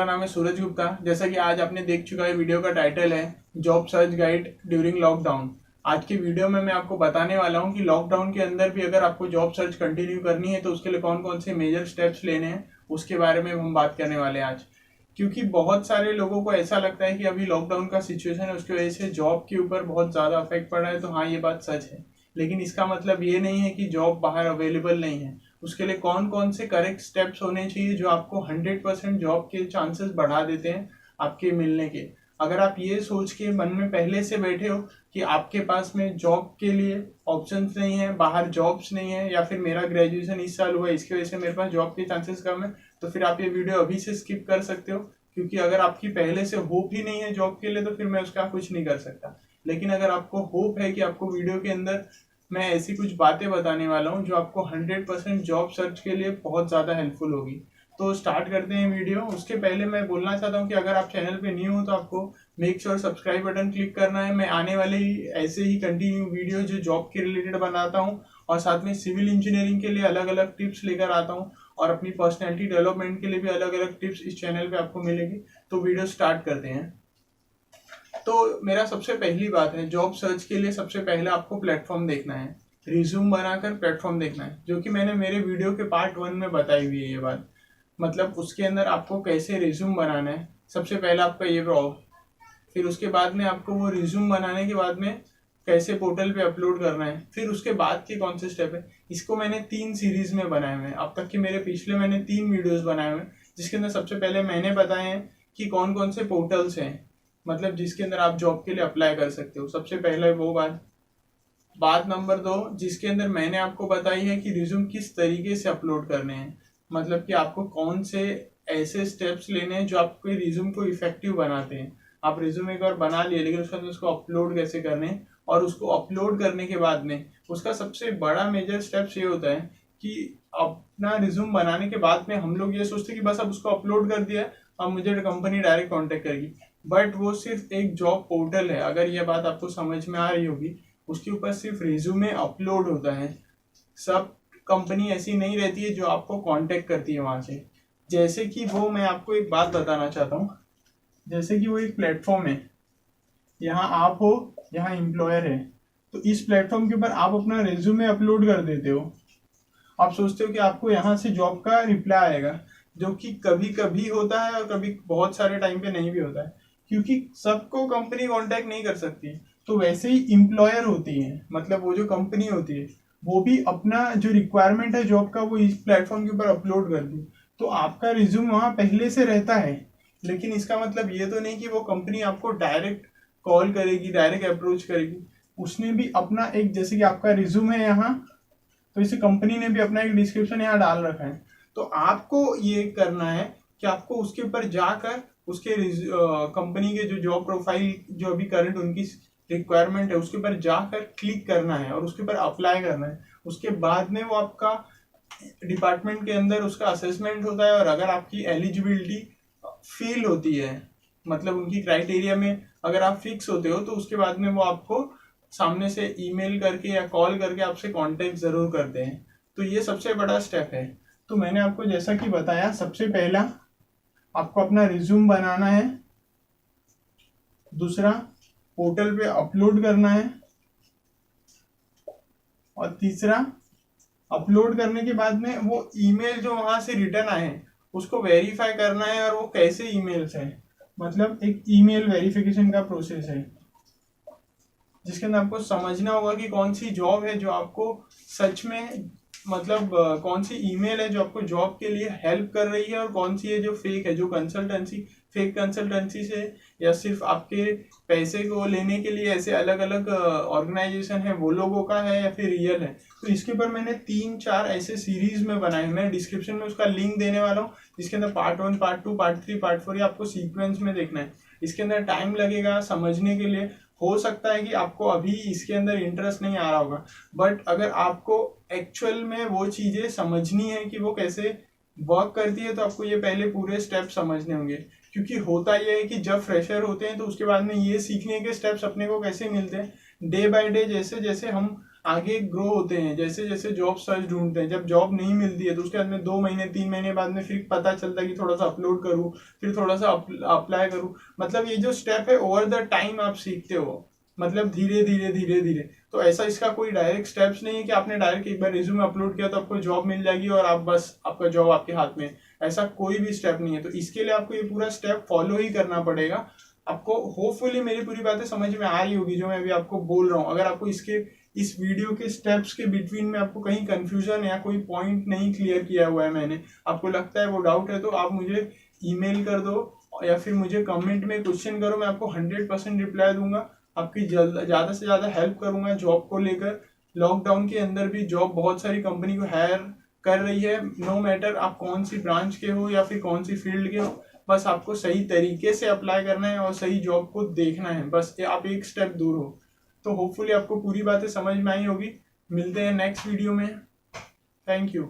मेरा नाम है सूरज गुप्ता। जैसा कि आज आपने देख चुका है, वीडियो का टाइटल है job search guide during lockdown. आज की वीडियो में मैं आपको बताने वाला हूं कि लॉकडाउन के अंदर भी अगर आपको जॉब सर्च कंटिन्यू करनी है तो उसके लिए कौन कौन से मेजर स्टेप्स लेने हैं, उसके बारे में हम बात करने वाले हैं आज। क्योंकि बहुत सारे लोगों को ऐसा लगता है कि अभी लॉकडाउन का सिचुएशन है, उसकी वजह से जॉब के ऊपर बहुत ज़्यादा अफेक्ट पड़ रहा है। तो हाँ, ये बात सच है, लेकिन इसका मतलब ये नहीं है कि जॉब बाहर अवेलेबल नहीं है। उसके लिए कौन कौन से करेक्ट स्टेप्स होने चाहिए जो आपको 100% जॉब के चांसेस बढ़ा देते हैं आपके मिलने के। अगर आप ये सोच के मन में पहले से बैठे हो कि आपके पास में जॉब के लिए ऑप्शंस नहीं है, बाहर जॉब्स नहीं है, या फिर मेरा ग्रेजुएशन इस साल हुआ इसकी वजह से मेरे पास जॉब के चांसेस कम है, तो फिर आप ये वीडियो अभी से स्किप कर सकते हो। क्योंकि अगर आपकी पहले से होप ही नहीं है जॉब के लिए तो फिर मैं उसका कुछ नहीं कर सकता। लेकिन अगर आपको होप है कि आपको वीडियो के अंदर मैं ऐसी कुछ बातें बताने वाला हूँ जो आपको 100% जॉब सर्च के लिए बहुत ज़्यादा हेल्पफुल होगी, तो स्टार्ट करते हैं वीडियो। उसके पहले मैं बोलना चाहता हूँ कि अगर आप चैनल पे न्यू हो तो आपको make sure subscribe button click करना है। मैं आने वाले ऐसे ही कंटिन्यू वीडियो जो जॉब के रिलेटेड बनाता हूँ और साथ में सिविल इंजीनियरिंग के लिए अलग अलग टिप्स लेकर आता हूँ, और अपनी पर्सनैलिटी डेवलपमेंट के लिए भी अलग अलग टिप्स इस चैनल पे आपको मिलेगी। तो वीडियो स्टार्ट करते हैं। तो मेरा सबसे पहली बात है, जॉब सर्च के लिए सबसे पहले आपको प्लेटफॉर्म देखना है, रिज्यूम बनाकर प्लेटफॉर्म देखना है, जो कि मैंने मेरे वीडियो के पार्ट 1 में बताई हुई है ये बात। मतलब उसके अंदर आपको कैसे रिज्यूम बनाना है, सबसे पहले आपका ये फिर उसके बाद में आपको वो रिज्यूम बनाने के बाद में कैसे पोर्टल पे अपलोड करना है, फिर उसके बाद के कौन से स्टेप है। इसको मैंने 3 सीरीज में बनाए हुए हैं। अब तक के मेरे पिछले मैंने 3 वीडियोस बनाए हुए हैं, जिसके अंदर सबसे पहले मैंने बताए हैं कि कौन कौन से पोर्टल्स हैं, मतलब जिसके अंदर आप जॉब के लिए अप्लाई कर सकते हो। सबसे पहले वो बात नंबर 2, जिसके अंदर मैंने आपको बताई है कि रिज्यूम किस तरीके से अपलोड करने हैं, मतलब कि आपको कौन से ऐसे स्टेप्स लेने हैं जो आपके रिज्यूम को इफेक्टिव बनाते हैं। आप रिज्यूम एक बार बना लिए, लेकिन उसके बाद उसको अपलोड कैसे करने हैं, और उसको अपलोड करने के बाद में उसका सबसे बड़ा मेजर स्टेप्स ये होता है कि अपना रिज्यूम बनाने के बाद में हम लोग ये सोचते हैं कि बस अब उसको अपलोड कर दिया, अब मुझे कंपनी डायरेक्ट कांटेक्ट करेगी। बट वो सिर्फ एक जॉब पोर्टल है, अगर ये बात आपको समझ में आ रही होगी। उसके ऊपर सिर्फ रिज्यूमे अपलोड होता है। सब कंपनी ऐसी नहीं रहती है जो आपको कांटेक्ट करती है वहां से। जैसे कि वो, मैं आपको एक बात बताना चाहता हूँ, जैसे कि वो एक प्लेटफॉर्म है, यहाँ आप हो, यहाँ एम्प्लॉयर है, तो इस प्लेटफॉर्म के ऊपर आप अपना रिज्यूमे अपलोड कर देते हो। आप सोचते हो कि आपको यहाँ से जॉब का रिप्लाई आएगा, जो कि कभी कभी होता है और कभी बहुत सारे टाइम पे नहीं भी होता है, क्योंकि सबको कंपनी कांटेक्ट नहीं कर सकती। तो वैसे ही एम्प्लॉयर होती है, मतलब वो जो कंपनी होती है वो भी अपना जो रिक्वायरमेंट है जॉब का वो इस प्लेटफॉर्म के ऊपर अपलोड करती है। तो आपका रिज्यूम वहाँ पहले से रहता है, लेकिन इसका मतलब ये तो नहीं कि वो कंपनी आपको डायरेक्ट कॉल करेगी, डायरेक्ट अप्रोच करेगी। उसने भी अपना एक, जैसे कि आपका रिज्यूम है यहाँ, तो इसे कंपनी ने भी अपना एक डिस्क्रिप्शन यहाँ डाल रखा है। तो आपको ये करना है कि आपको उसके ऊपर जाकर उसके कंपनी के जो जॉब प्रोफाइल जो अभी करंट उनकी रिक्वायरमेंट है उसके ऊपर जाकर क्लिक करना है और उसके ऊपर अप्लाई करना है। उसके बाद में वो आपका डिपार्टमेंट के अंदर उसका असेसमेंट होता है, और अगर आपकी एलिजिबिलिटी फील होती है, मतलब उनकी क्राइटेरिया में अगर आप फिक्स होते हो, तो उसके बाद में वो आपको सामने से ईमेल करके या कॉल करके आपसे कांटेक्ट जरूर करते हैं। तो ये सबसे बड़ा स्टेप है। तो मैंने आपको जैसा कि बताया, सबसे पहला आपको अपना रिज्यूम बनाना है, दूसरा पोर्टल पे अपलोड करना है, और तीसरा अपलोड करने के बाद में वो ईमेल जो वहां से रिटर्न आए उसको वेरीफाई करना है। और वो कैसे ईमेल्स है, मतलब एक ईमेल वेरिफिकेशन का प्रोसेस है, जिसके अंदर आपको समझना होगा कि कौन सी जॉब है जो आपको सच में, मतलब कौन सी ईमेल है जो आपको जॉब के लिए हेल्प कर रही है, और कौन सी है जो फेक है, जो कंसल्टेंसी, फेक कंसल्टेंसी से, या सिर्फ आपके पैसे को लेने के लिए ऐसे अलग अलग ऑर्गेनाइजेशन है वो लोगों का है, या फिर रियल है। तो इसके ऊपर मैंने 3-4 ऐसे सीरीज में बनाए। मैं डिस्क्रिप्शन में उसका लिंक देने वाला हूँ, जिसके अंदर पार्ट 1, पार्ट 2, पार्ट 3, पार्ट 4 आपको सीक्वेंस में देखना है। इसके अंदर टाइम लगेगा समझने के लिए। हो सकता है कि आपको अभी इसके अंदर इंटरेस्ट नहीं आ रहा होगा, बट अगर आपको एक्चुअल में वो चीजें समझनी है कि वो कैसे वर्क करती है, तो आपको ये पहले पूरे स्टेप समझने होंगे। क्योंकि होता ये है कि जब फ्रेशर होते हैं तो उसके बाद में ये सीखने के स्टेप्स अपने को कैसे मिलते हैं, डे बाय डे जैसे जैसे हम आगे ग्रो होते हैं, जैसे जैसे जॉब सर्च ढूंढते हैं। जब जॉब नहीं मिलती है तो उसके बाद में 2 महीने 3 महीने बाद में फिर पता चलता है कि थोड़ा सा अपलोड करूँ, फिर थोड़ा सा अप्लाई करूँ। मतलब ये जो स्टेप है ओवर द टाइम आप सीखते हो, मतलब धीरे धीरे धीरे धीरे। तो ऐसा इसका कोई डायरेक्ट स्टेप्स नहीं है कि आपने डायरेक्ट एक बार रिज्यूमे अपलोड किया तो आपको जॉब मिल जाएगी और आप बस आपका जॉब आपके हाथ में। ऐसा कोई भी स्टेप नहीं है। तो इसके लिए आपको ये पूरा स्टेप फॉलो ही करना पड़ेगा। आपको होपफुली मेरी पूरी बातें समझ में आ रही होगी जो मैं अभी आपको बोल रहा हूँ। अगर आपको इस वीडियो के स्टेप्स के बिटवीन में आपको कहीं कंफ्यूजन या कोई पॉइंट नहीं क्लियर किया हुआ है मैंने, आपको लगता है वो डाउट है, तो आप मुझे ईमेल कर दो या फिर मुझे कमेंट में क्वेश्चन करो। मैं आपको 100% रिप्लाई दूंगा, आपकी ज़्यादा से ज़्यादा हेल्प करूंगा जॉब को लेकर। लॉकडाउन के अंदर भी जॉब बहुत सारी कंपनी को हायर कर रही है, नो मैटर आप कौन सी ब्रांच के हो या फिर कौन सी फील्ड के हो। बस आपको सही तरीके से अप्लाई करना है और सही जॉब को देखना है, बस आप एक स्टेप दूर हो। तो होपफुली आपको पूरी बातें समझ में आई होगी। मिलते हैं नेक्स्ट वीडियो में। Thank you.